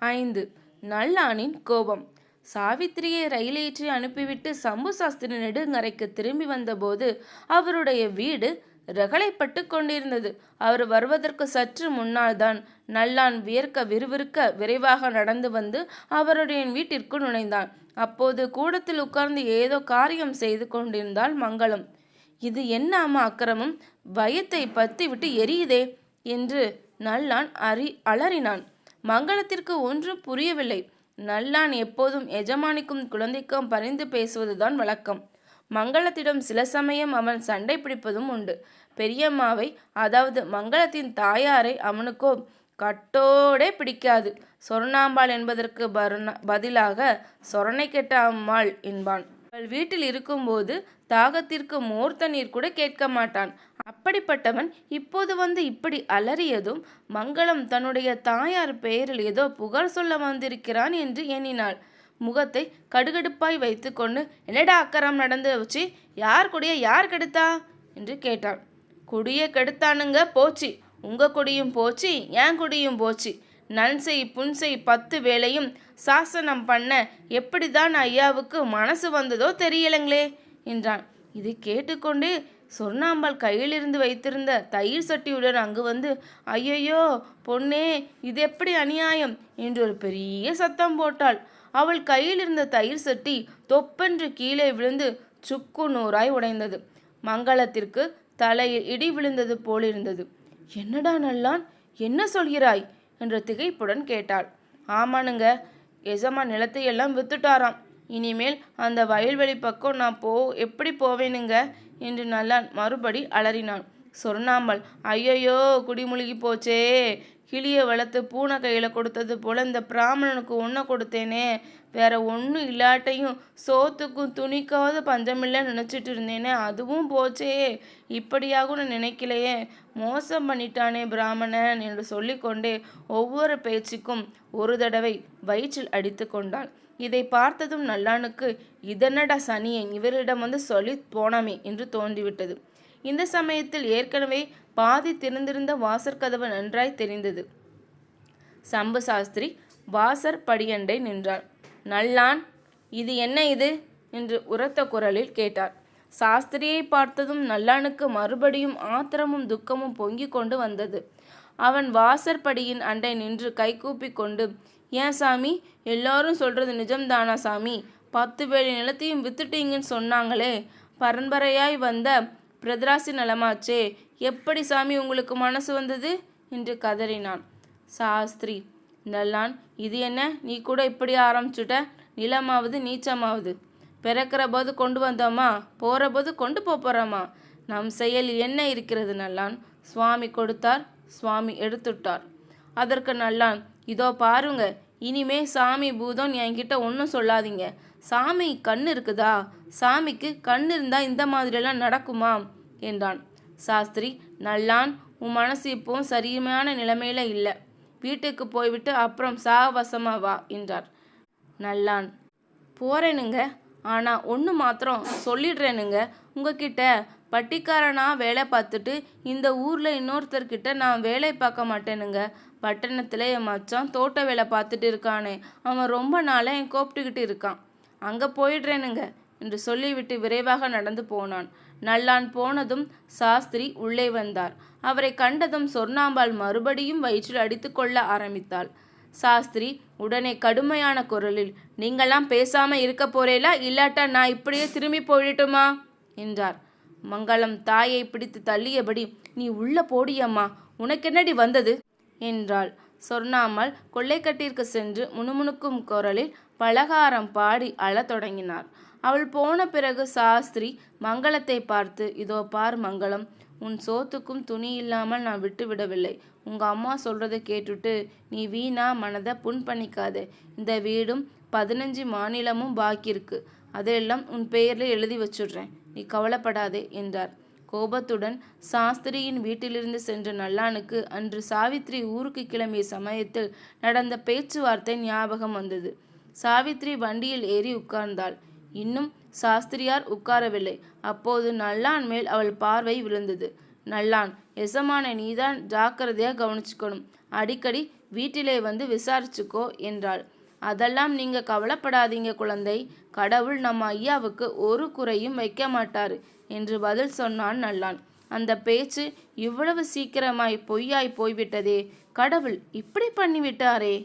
5. நல்லானின் கோபம். சாவித்திரியை ரயிலேற்றி அனுப்பிவிட்டு சம்பு சாஸ்திரி நெடுங்கரைக்கு திரும்பி வந்தபோது அவருடைய வீடு ரகளைப்பட்டு கொண்டிருந்தது. அவர் வருவதற்கு சற்று முன்னால் தான் நல்லான் வியர்க்க விறுவிறுக்க விரைவாக நடந்து வந்து அவருடைய வீட்டிற்கு நுழைந்தான். அப்போது கூடத்தில் உட்கார்ந்து ஏதோ காரியம் செய்து கொண்டிருந்தாள் மங்களம். இது என்ன அம்மா அக்கிரமம், பயத்தை பத்தி விட்டு எரியுதே என்று நல்லான் அலறினான். மங்களத்திற்கு ஒன்றும் புரியவில்லை. நல்லான் எப்போதும் எஜமானிக்கும் குழந்தைக்கும் பரிந்து பேசுவதுதான் வழக்கம். மங்களத்திடம் சில சமயம் அவன் சண்டை பிடிப்பதும் உண்டு. பெரியம்மாவை, அதாவது மங்களத்தின் தாயாரை அவனுக்கோ கட்டோடே பிடிக்காது. சொர்ணாம்பாள் என்பதற்கு பதிலாக சொரணை கெட்ட அம்மாள் என்பான். அவள் வீட்டில் இருக்கும்போது தாகத்திற்கு மோர் தண்ணீர் கூட கேட்க மாட்டான். அப்படிப்பட்டவன் இப்போது வந்து இப்படி அலறியதும் மங்களம் தன்னுடைய தாயார் பெயரில் ஏதோ புகார் சொல்ல வந்திருக்கிறான் என்று எண்ணினாள். முகத்தை கடுகடுப்பாய் வைத்து கொண்டு, என்னடா அக்கறம் நடந்து வச்சு, யார் குடிய யார் கெடுத்தா என்று கேட்டாள். குடிய கெடுத்தானுங்க போச்சு, உங்க குடியும் போச்சு, என் குடியும் போச்சு. நன்செய் புன்செய் 10 வேளையும் சாசனம் பண்ண எப்படிதான் ஐயாவுக்கு மனசு வந்ததோ தெரியலங்களே என்றான். இது கேட்டுக்கொண்டே சொர்ணாம்பாள் கையிலிருந்து வைத்திருந்த தயிர் சட்டியுடன் அங்கு வந்து, ஐயையோ பொன்னே, இது எப்படி அநியாயம் என்று ஒரு பெரிய சத்தம் போட்டாள். அவள் கையில் இருந்த தயிர் சட்டி தொப்பென்று கீழே விழுந்து சுக்கு நூறாய் உடைந்தது. மங்களத்திற்கு தலையில் இடி விழுந்தது போலிருந்தது. என்னடா நல்லான், என்ன சொல்கிறாய் என்ற திகைப்புடன் கேட்டாள். ஆமானுங்க, எஜமான் நிலத்தை எல்லாம் வித்துட்டாராம். இனிமேல் அந்த வயல்வெளி பக்கம் நான் எப்படி போவேனுங்க என்று நல்லான் மறுபடி அலறினான். சொர்ணாம்பாள், ஐயையோ குடிமுழுகி போச்சே, கிளியை வளர்த்து பூனை கையில் கொடுத்தது போல இந்த பிராமணனுக்கு ஒன்றை கொடுத்தேனே, வேற ஒன்றும் இல்லாட்டையும் சோத்துக்கும் துணிக்காவது பஞ்சமில்லைன்னு நினச்சிட்டு இருந்தேனே, அதுவும் போச்சே, இப்படியாகவும் நான் நினைக்கலையே, மோசம் பண்ணிட்டானே பிராமணன் என்று சொல்லிக்கொண்டே ஒவ்வொரு பேச்சுக்கும் ஒரு தடவை வயிற்றில் அடித்து கொண்டாள். இதை பார்த்ததும் நல்லானுக்கு இதனடா சனியன் இவரிடம் வந்து சொல்லி போனாமே என்று தோன்றிவிட்டது. இந்த சமயத்தில் ஏற்கனவே பாதி திறந்திருந்த வாசற்கதவு நன்றாய் தெரிந்தது. சம்பு சாஸ்திரி வாசற் படியண்டை நின்றார். நல்லான், இது என்ன இது என்று உரத்த குரலில் கேட்டார். சாஸ்திரியை பார்த்ததும் நல்லானுக்கு மறுபடியும் ஆத்திரமும் துக்கமும் பொங்கிக் கொண்டு வந்தது. அவன் வாசற்படியின் அண்டை நின்று கைகூப்பி கொண்டு, ஏன் சாமி, எல்லாரும் சொல்றது நிஜம்தானா சாமி? 10 வேலி நிலத்தையும் வித்துட்டீங்கன்னு சொன்னாங்களே, பரம்பரையாய் வந்த பிரதராசி நலமாச்சே, எப்படி சாமி உங்களுக்கு மனசு வந்தது என்று கதறினான். சாஸ்திரி, நல்லான், இது என்ன, நீ கூட இப்படி ஆரம்பிச்சுட்ட? நிலமாவது நீச்சமாவது பிறக்கிற போது கொண்டு வந்தோமா, போகிற போது கொண்டு போகிறோமா? நம் செயலில் என்ன இருக்கிறது நல்லான்? சுவாமி கொடுத்தார், சுவாமி எடுத்துட்டார். அதற்கு நல்லான், இதோ பாருங்க, இனிமே சாமி பூதம் என்கிட்ட ஒன்றும் சொல்லாதீங்க. சாமி கண்ணு இருக்குதா? சாமிக்கு கண்ணு இருந்தால் இந்த மாதிரியெல்லாம் நடக்குமா என்றான். சாஸ்திரி, நல்லான், உன் மனசு இப்போவும் சரியான நிலைமையில இல்லை. வீட்டுக்கு போய்விட்டு அப்புறம் சாவசமாக வா என்றார். நல்லான், போகிறேனுங்க, ஆனால் ஒன்று மாத்திரம் சொல்லிடுறேனுங்க, உங்ககிட்ட பட்டிக்காரனாக வேலை பார்த்துட்டு இந்த ஊரில் இன்னொருத்தர்கிட்ட நான் வேலை பார்க்க மாட்டேனுங்க. பட்டணத்தில் என் மச்சான் தோட்ட வேலை பார்த்துட்டு இருக்கானே, அவன் ரொம்ப நாளாக என் கூப்பிட்டுக்கிட்டு இருக்கான், அங்கே போயிடுறேனுங்க என்று சொல்லிவிட்டு விரைவாக நடந்து போனான். நல்லான் போனதும் சாஸ்திரி உள்ளே வந்தார். அவரை கண்டதும் சொர்ணாம்பாள் மறுபடியும் வயிற்றில் அடித்து கொள்ள ஆரம்பித்தாள். சாஸ்திரி உடனே கடுமையான குரலில், நீங்களாம் பேசாமல் இருக்க போறேலா, இல்லாட்டா நான் இப்படியே திரும்பி போயிட்டுமா என்றார். மங்களம் தாயை பிடித்து தள்ளியபடி, நீ உள்ள போடியம்மா, உனக்கென்னடி வந்தது என்றாள். சொர்ணாம்பாள் கொள்ளைக்கட்டிற்கு சென்று முணுமுணுக்கும் குரலில் பலகாரம் பாடி அழத் தொடங்கினார். அவள் போன பிறகு சாஸ்திரி மங்களத்தை பார்த்து, இதோ பார் மங்களம், உன் சோத்துக்கும் துணி இல்லாமல் நான் விட்டு விடவில்லை. உங்கள் அம்மா சொல்கிறத கேட்டுட்டு நீ வீணா மனதை புண் பண்ணிக்காத. இந்த வீடும் 15 மாநிலமும் பாக்கி இருக்கு, அதெல்லாம் உன் பெயரில் எழுதி வச்சுடுறேன், நீ கவலைப்படாதே என்றார். கோபத்துடன் சாஸ்திரியின் வீட்டிலிருந்து சென்ற நல்லானுக்கு அன்று சாவித்திரி ஊருக்கு கிளம்பிய சமயத்தில் நடந்த பேச்சுவார்த்தை ஞாபகம் வந்தது. சாவித்திரி வண்டியில் ஏறி உட்கார்ந்தாள். இன்னும் சாஸ்திரியார் உட்காரவில்லை. அப்போது நல்லான் மேல் அவள் பார்வை விழுந்தது. நல்லான், எசமான நீதான் ஜாக்கிரதையாக கவனிச்சுக்கணும், அடிக்கடி வீட்டிலே வந்து விசாரிச்சுக்கோ என்றாள். அதெல்லாம் நீங்க கவலைப்படாதீங்க குழந்தை, கடவுள் நம்ம ஐயாவுக்கு ஒரு குறையும் வைக்க மாட்டாரு என்று பதில் சொன்னான் நல்லான். அந்த பேச்சு இவ்வளவு சீக்கிரமாய் பொய்யாய் போய்விட்டதே, கடவுள் இப்படி பண்ணிவிட்டாரே.